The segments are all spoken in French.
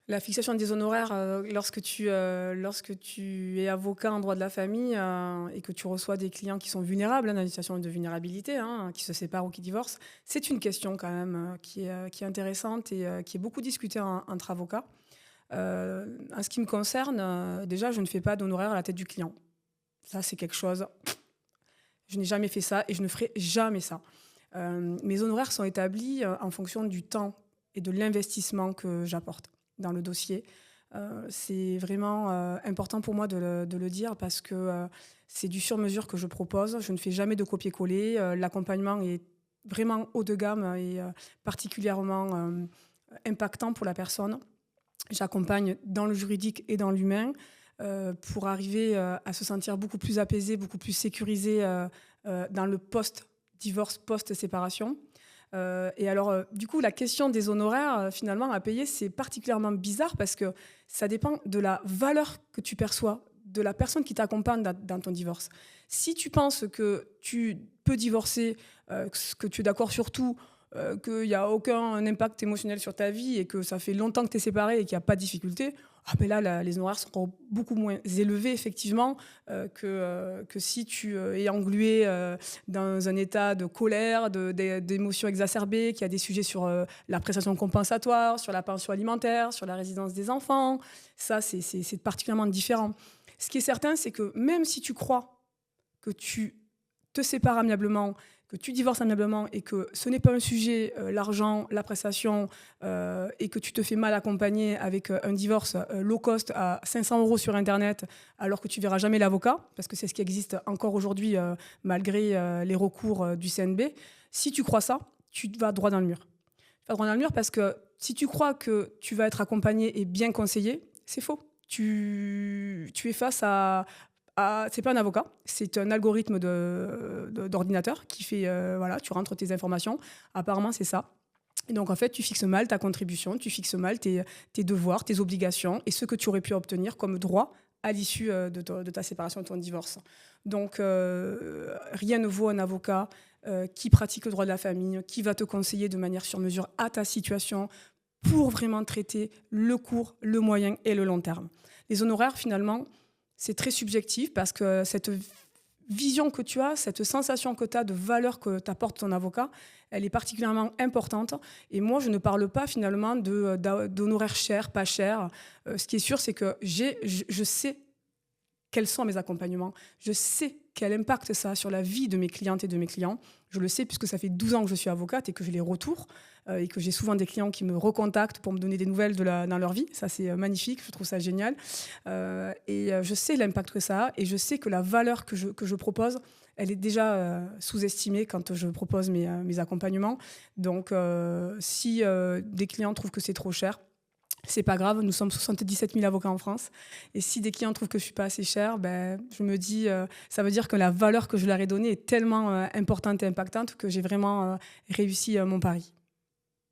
La fixation des honoraires, lorsque tu es avocat en droit de la famille, et que tu reçois des clients qui sont vulnérables, hein, dans une situation de vulnérabilité, hein, qui se séparent ou qui divorcent, c'est une question quand même, qui est intéressante et qui est beaucoup discutée entre avocats. En ce qui me concerne, déjà, je ne fais pas d'honoraires à la tête du client. Ça, c'est quelque chose, je n'ai jamais fait ça et je ne ferai jamais ça. Mes honoraires sont établis, en fonction du temps et de l'investissement que j'apporte dans le dossier. C'est vraiment, important pour moi de le dire parce que, c'est du sur-mesure que je propose. Je ne fais jamais de copier-coller. L'accompagnement est vraiment haut de gamme et particulièrement, impactant pour la personne. J'accompagne dans le juridique et dans l'humain, pour arriver, à se sentir beaucoup plus apaisé, beaucoup plus sécurisé, dans le post-divorce, post-séparation. Et alors, du coup, la question des honoraires, finalement, à payer, c'est particulièrement bizarre parce que ça dépend de la valeur que tu perçois de la personne qui t'accompagne dans ton divorce. Si tu penses que tu peux divorcer, que tu es d'accord sur tout, qu'il n'y a aucun impact émotionnel sur ta vie et que ça fait longtemps que tu es séparé et qu'il n'y a pas de difficulté, ah ben là, les honoraires seront beaucoup moins élevés, effectivement, que si tu es englué dans un état de colère, d'émotions exacerbées, qu'il y a des sujets sur la prestation compensatoire, sur la pension alimentaire, sur la résidence des enfants. Ça, c'est particulièrement différent. Ce qui est certain, c'est que même si tu crois que tu te sépares amiablement, que tu divorces amiablement et que ce n'est pas un sujet, l'argent, la prestation, et que tu te fais mal accompagner avec un divorce low cost à 500 € sur Internet, alors que tu verras jamais l'avocat, parce que c'est ce qui existe encore aujourd'hui, malgré les recours du CNB. Si tu crois ça, tu vas droit dans le mur. Tu vas droit dans le mur parce que si tu crois que tu vas être accompagné et bien conseillé, c'est faux. Tu es face à, c'est pas un avocat, c'est un algorithme d'ordinateur qui fait, voilà, tu rentres tes informations. Apparemment, c'est ça. Et donc, en fait, tu fixes mal ta contribution, tu fixes mal tes devoirs, tes obligations et ce que tu aurais pu obtenir comme droit à l'issue de ta séparation, de ton divorce. Donc, rien ne vaut un avocat qui pratique le droit de la famille, qui va te conseiller de manière sur mesure à ta situation pour vraiment traiter le court, le moyen et le long terme. Les honoraires, finalement, c'est très subjectif parce que cette vision que tu as, cette sensation que tu as de valeur que t'apporte ton avocat, elle est particulièrement importante. Et moi, je ne parle pas finalement d'honoraires chers, pas chers. Ce qui est sûr, c'est que je sais quels sont mes accompagnements. Je sais quel impact ça a sur la vie de mes clientes et de mes clients. Je le sais puisque ça fait 12 ans que je suis avocate et que je les retourne et que j'ai souvent des clients qui me recontactent pour me donner des nouvelles dans leur vie. Ça, c'est magnifique, je trouve ça génial. Je sais l'impact que ça a et je sais que la valeur que je propose, elle est déjà sous-estimée quand je propose mes accompagnements. Donc, si des clients trouvent que c'est trop cher, c'est pas grave, nous sommes 77 000 avocats en France. Et si des clients trouvent que je suis pas assez chère, ben, je me dis, ça veut dire que la valeur que je leur ai donnée est tellement importante et impactante que j'ai vraiment réussi mon pari.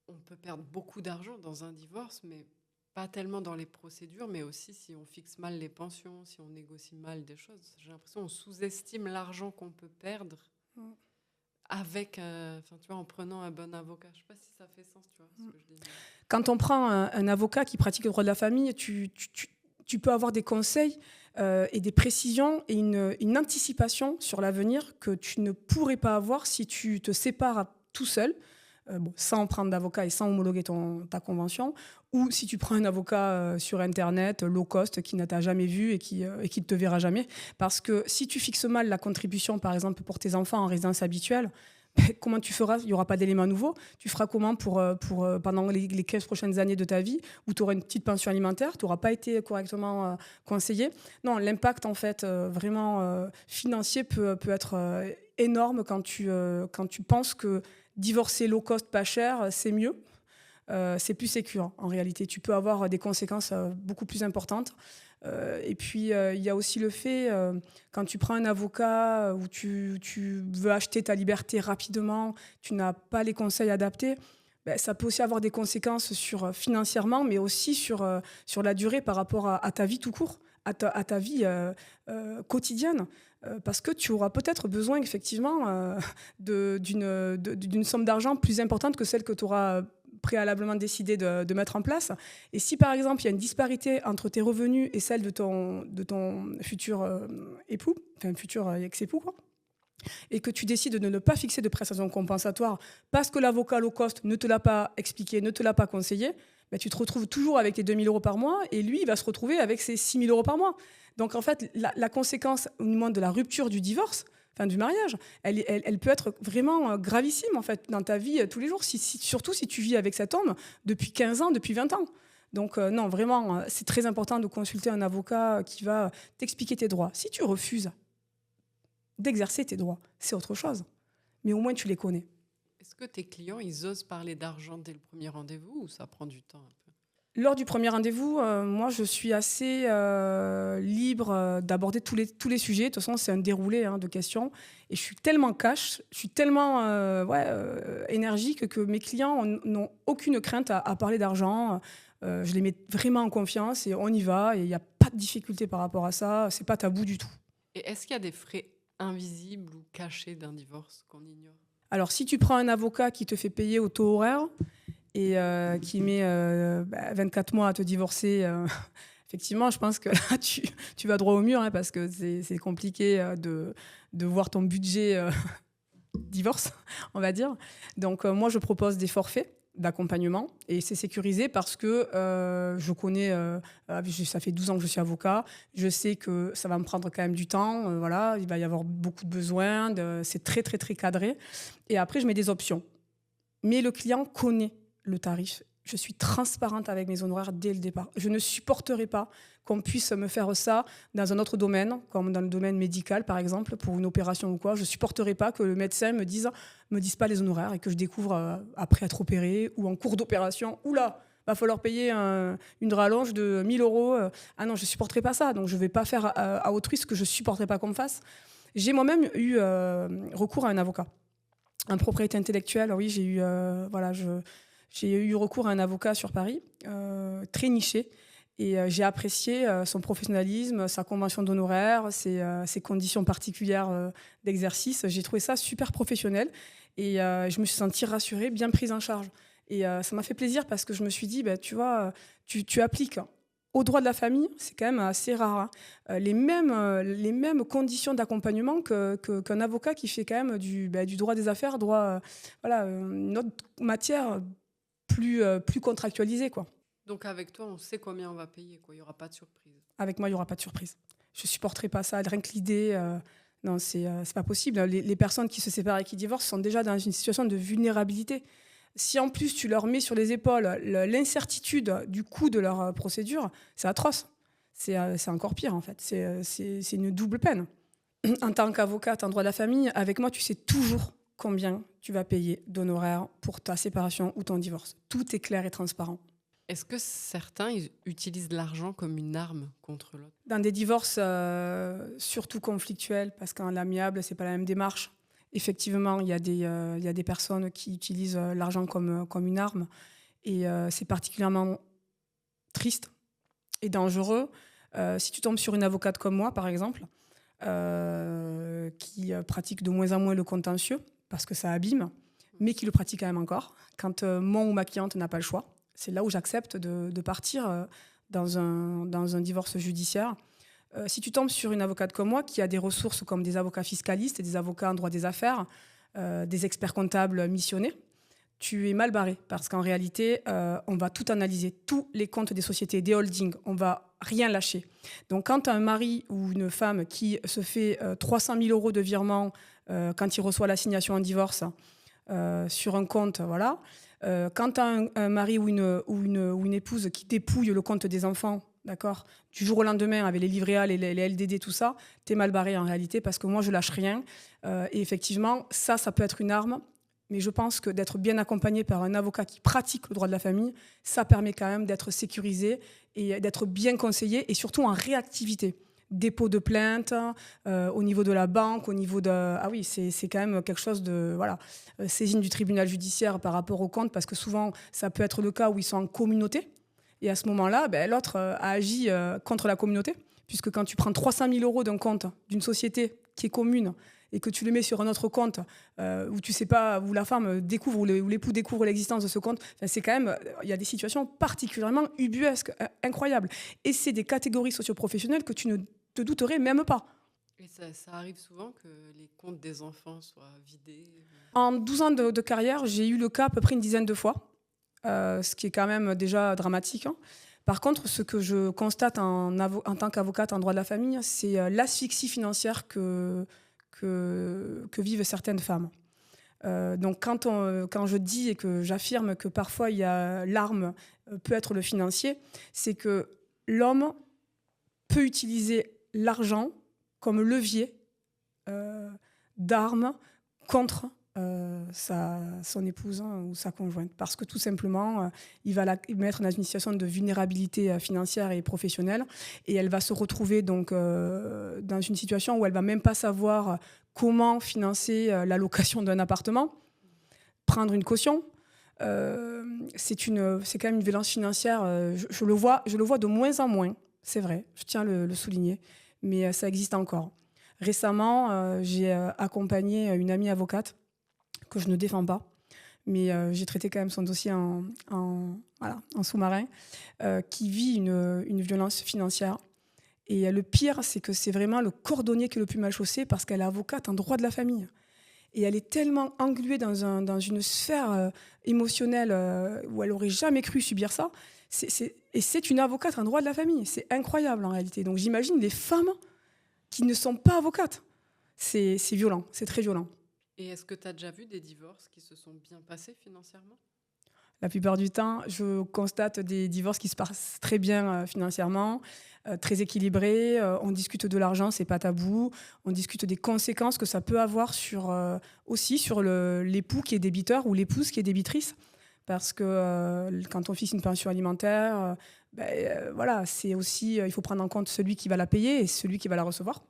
On peut perdre beaucoup d'argent dans un divorce, mais pas tellement dans les procédures, mais aussi si on fixe mal les pensions, si on négocie mal des choses. J'ai l'impression qu'on sous-estime l'argent qu'on peut perdre avec, tu vois, en prenant un bon avocat. Je sais pas si ça fait sens, tu vois, ce que je dis. Quand on prend un avocat qui pratique le droit de la famille, tu peux avoir des conseils et des précisions et une anticipation sur l'avenir que tu ne pourrais pas avoir si tu te sépares tout seul, sans prendre d'avocat et sans homologuer ta convention, ou si tu prends un avocat sur Internet, low cost, qui ne t'a jamais vu et qui ne te verra jamais. Parce que si tu fixes mal la contribution, par exemple, pour tes enfants en résidence habituelle, comment tu feras? Il n'y aura pas d'éléments nouveaux. Tu feras comment pour pendant les 15 prochaines années de ta vie où tu auras une petite pension alimentaire, tu n'auras pas été correctement conseillé? Non, l'impact en fait vraiment financier peut être énorme quand tu penses que divorcer low cost pas cher, c'est mieux. C'est plus sécure en réalité. Tu peux avoir des conséquences beaucoup plus importantes. Et puis, il y a aussi le fait, quand tu prends un avocat où tu veux acheter ta liberté rapidement, tu n'as pas les conseils adaptés, ben, ça peut aussi avoir des conséquences financièrement, mais aussi sur la durée par rapport à ta vie tout court, à ta vie quotidienne. Parce que tu auras peut-être besoin effectivement d'une somme d'argent plus importante que celle que tu auras préalablement décidé de mettre en place. Et si, par exemple, il y a une disparité entre tes revenus et celle de ton futur époux, enfin futur ex-époux, quoi, et que tu décides de ne pas fixer de prestations compensatoires parce que l'avocat low cost ne te l'a pas expliqué, ne te l'a pas conseillé, ben, tu te retrouves toujours avec tes 2 000 € par mois et lui, il va se retrouver avec ses 6 000 € par mois. Donc, en fait, la conséquence au moment de la rupture du divorce, enfin du mariage, elle peut être vraiment gravissime en fait, dans ta vie tous les jours, surtout si tu vis avec cet homme depuis 15 ans, depuis 20 ans. Donc, non, vraiment, c'est très important de consulter un avocat qui va t'expliquer tes droits. Si tu refuses d'exercer tes droits, c'est autre chose. Mais au moins, tu les connais. Est-ce que tes clients, ils osent parler d'argent dès le premier rendez-vous ou ça prend du temps un peu? Lors du premier rendez-vous, moi, je suis assez libre d'aborder tous les sujets. De toute façon, c'est un déroulé de questions. Et je suis tellement cash, je suis tellement énergique que mes clients n'ont aucune crainte à parler d'argent. Je les mets vraiment en confiance et on y va. Et il n'y a pas de difficulté par rapport à ça. C'est pas tabou du tout. Et est-ce qu'il y a des frais invisibles ou cachés d'un divorce qu'on ignore? Alors, si tu prends un avocat qui te fait payer au taux horaire et qui met 24 mois à te divorcer, effectivement, je pense que là, tu vas droit au mur parce que c'est compliqué de voir ton budget divorce, on va dire. Donc, moi, je propose des forfaits d'accompagnement et c'est sécurisé parce que je connais, ça fait 12 ans que je suis avocat, je sais que ça va me prendre quand même du temps, voilà, il va y avoir beaucoup de besoins, c'est très très très cadré et après je mets des options. Mais le client connaît le tarif. Je suis transparente avec mes honoraires dès le départ. Je ne supporterai pas qu'on puisse me faire ça dans un autre domaine, comme dans le domaine médical, par exemple, pour une opération ou quoi. Je ne supporterai pas que le médecin me dise pas les honoraires et que je découvre après être opéré ou en cours d'opération. Oula, va falloir payer une rallonge de 1 000 €. Ah non, je ne supporterai pas ça. Donc, je ne vais pas faire à autrui ce que je ne supporterai pas qu'on me fasse. J'ai moi-même eu recours à un avocat. En propriété intellectuelle, oui, j'ai eu recours à un avocat sur Paris, très niché. Et j'ai apprécié son professionnalisme, sa convention d'honoraires, ses conditions particulières d'exercice. J'ai trouvé ça super professionnel. Et je me suis sentie rassurée, bien prise en charge. Et ça m'a fait plaisir parce que je me suis dit, tu vois, tu appliques au droit de la famille, c'est quand même assez rare, les mêmes conditions d'accompagnement qu'un avocat qui fait quand même du droit des affaires, une autre matière plus contractualisée, quoi. Donc avec toi, on sait combien on va payer, quoi. Il n'y aura pas de surprise. Avec moi, il n'y aura pas de surprise. Je ne supporterai pas ça. Rien que l'idée, non, c'est pas possible. Les personnes qui se séparent et qui divorcent sont déjà dans une situation de vulnérabilité. Si en plus tu leur mets sur les épaules l'incertitude du coût de leur procédure, c'est atroce. C'est encore pire, en fait. C'est une double peine. En tant qu'avocate en droit de la famille, avec moi, tu sais toujours combien tu vas payer d'honoraires pour ta séparation ou ton divorce. Tout est clair et transparent. Est-ce que certains ils utilisent l'argent comme une arme contre l'autre? Dans des divorces surtout conflictuels, parce qu'en l'amiable, c'est pas la même démarche, effectivement, il y a des personnes qui utilisent l'argent comme une arme. Et c'est particulièrement triste et dangereux. Si tu tombes sur une avocate comme moi, par exemple, qui pratique de moins en moins le contentieux, parce que ça abîme, mais qui le pratique quand même encore, quand mon ou ma cliente n'a pas le choix, c'est là où j'accepte de partir dans un divorce judiciaire. Si tu tombes sur une avocate comme moi qui a des ressources comme des avocats fiscalistes, des avocats en droit des affaires, des experts comptables missionnés, tu es mal barré parce qu'en réalité, on va tout analyser, tous les comptes des sociétés, des holdings, on va rien lâcher. Donc quand tu as un mari ou une femme qui se fait 300 000 € de virement quand il reçoit l'assignation en divorce sur un compte, voilà. Quand tu as un mari ou une épouse qui dépouille le compte des enfants, d'accord, du jour au lendemain avec les livrets A, les LDD, tout ça, tu es mal barré en réalité parce que moi, je lâche rien. Et effectivement, ça peut être une arme. Mais je pense que d'être bien accompagné par un avocat qui pratique le droit de la famille, ça permet quand même d'être sécurisé et d'être bien conseillé et surtout en réactivité. Dépôt de plainte, au niveau de la banque, au niveau de... Ah oui, c'est quand même quelque chose de... Voilà, saisine du tribunal judiciaire par rapport au compte, parce que souvent, ça peut être le cas où ils sont en communauté. Et à ce moment-là, l'autre a agi contre la communauté, puisque quand tu prends 300 000 € d'un compte d'une société qui est commune et que tu le mets sur un autre compte où tu sais pas, où la femme découvre, où l'époux découvre l'existence de ce compte, enfin, c'est quand même, il y a des situations particulièrement ubuesques, incroyables. Et c'est des catégories socioprofessionnelles que tu ne te douterais même pas. Et ça arrive souvent que les comptes des enfants soient vidés. En 12 ans de carrière, j'ai eu le cas à peu près une dizaine de fois, ce qui est quand même déjà dramatique, hein. Par contre, ce que je constate en tant qu'avocate en droit de la famille, c'est l'asphyxie financière que vivent certaines femmes. Donc quand je dis et que j'affirme que parfois l'arme peut être le financier, c'est que l'homme peut utiliser l'argent comme levier d'arme contre son épouse, hein, ou sa conjointe. Parce que tout simplement, il va la mettre dans une situation de vulnérabilité financière et professionnelle. Et elle va se retrouver donc, dans une situation où elle ne va même pas savoir comment financer la location d'un appartement, prendre une caution. C'est quand même une violence financière. Je le vois de moins en moins, c'est vrai, je tiens à le souligner, mais ça existe encore. Récemment, j'ai accompagné une amie avocate que je ne défends pas, mais j'ai traité quand même son dossier voilà, en sous-marin, qui vit une violence financière. Et le pire, c'est que c'est vraiment le cordonnier qui est le plus mal chaussé parce qu'elle est avocate en droit de la famille. Et elle est tellement engluée dans une sphère émotionnelle où elle n'aurait jamais cru subir ça. Et c'est une avocate en droit de la famille. C'est incroyable en réalité. Donc j'imagine les femmes qui ne sont pas avocates. C'est violent, c'est très violent. Et est-ce que tu as déjà vu des divorces qui se sont bien passés financièrement ? La plupart du temps, je constate des divorces qui se passent très bien financièrement, très équilibrés. On discute de l'argent, c'est pas tabou. On discute des conséquences que ça peut avoir aussi sur l'époux qui est débiteur ou l'épouse qui est débitrice. Parce que quand on fixe une pension alimentaire, voilà, c'est aussi, il faut prendre en compte celui qui va la payer et celui qui va la recevoir.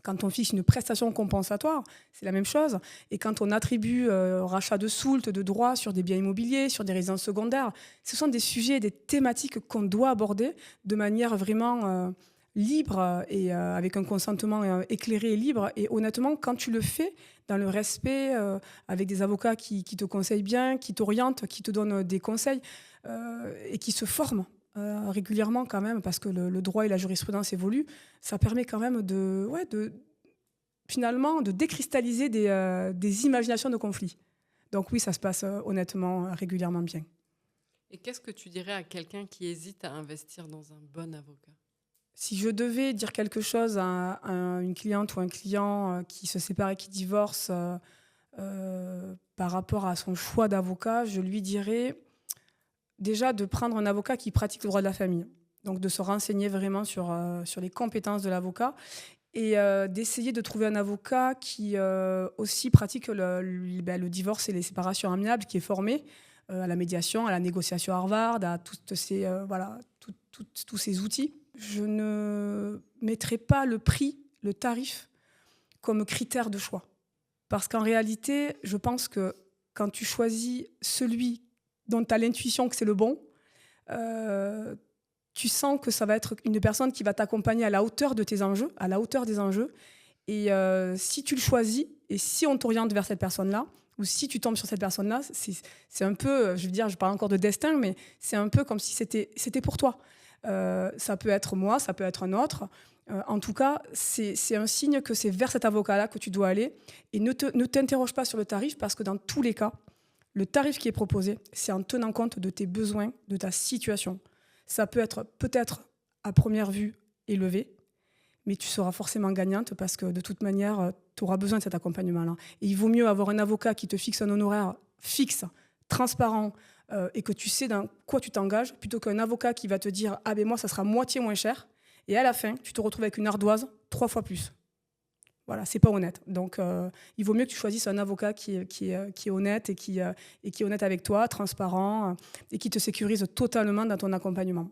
Quand on fixe une prestation compensatoire, c'est la même chose. Et quand on attribue rachat de soult, de droits sur des biens immobiliers, sur des résidences secondaires, ce sont des sujets, des thématiques qu'on doit aborder de manière vraiment libre et avec un consentement éclairé et libre. Et honnêtement, quand tu le fais dans le respect, avec des avocats qui te conseillent bien, qui t'orientent, qui te donnent des conseils et qui se forment régulièrement quand même, parce que le droit et la jurisprudence évoluent, ça permet quand même finalement de décristalliser des imaginations de conflits. Donc oui, ça se passe honnêtement régulièrement bien. Et qu'est-ce que tu dirais à quelqu'un qui hésite à investir dans un bon avocat ? Si je devais dire quelque chose à une cliente ou un client qui se sépare et qui divorce par rapport à son choix d'avocat, je lui dirais déjà de prendre un avocat qui pratique le droit de la famille. Donc de se renseigner vraiment sur les compétences de l'avocat et d'essayer de trouver un avocat qui aussi pratique le divorce et les séparations amiables, qui est formé à la médiation, à la négociation Harvard, à tous ces outils. Je ne mettrai pas le prix, le tarif, comme critère de choix. Parce qu'en réalité, je pense que quand tu choisis celui dont tu as l'intuition que c'est le bon, tu sens que ça va être une personne qui va t'accompagner à la hauteur de tes enjeux, à la hauteur des enjeux. Et si tu le choisis, et si on t'oriente vers cette personne-là, ou si tu tombes sur cette personne-là, c'est un peu, je veux dire, je parle encore de destin, mais c'est un peu comme si c'était pour toi. Ça peut être moi, ça peut être un autre. En tout cas, c'est un signe que c'est vers cet avocat-là que tu dois aller. Et ne t'interroge pas sur le tarif, parce que dans tous les cas, le tarif qui est proposé, c'est en tenant compte de tes besoins, de ta situation. Ça peut être peut-être à première vue élevé, mais tu seras forcément gagnante parce que de toute manière, tu auras besoin de cet accompagnement-là. Et il vaut mieux avoir un avocat qui te fixe un honoraire fixe, transparent, et que tu sais dans quoi tu t'engages, plutôt qu'un avocat qui va te dire « Ah ben moi, ça sera moitié moins cher », et à la fin, tu te retrouves avec une ardoise 3 fois plus. Voilà, c'est pas honnête. Donc, il vaut mieux que tu choisisses un avocat qui est honnête et qui est honnête avec toi, transparent, et qui te sécurise totalement dans ton accompagnement.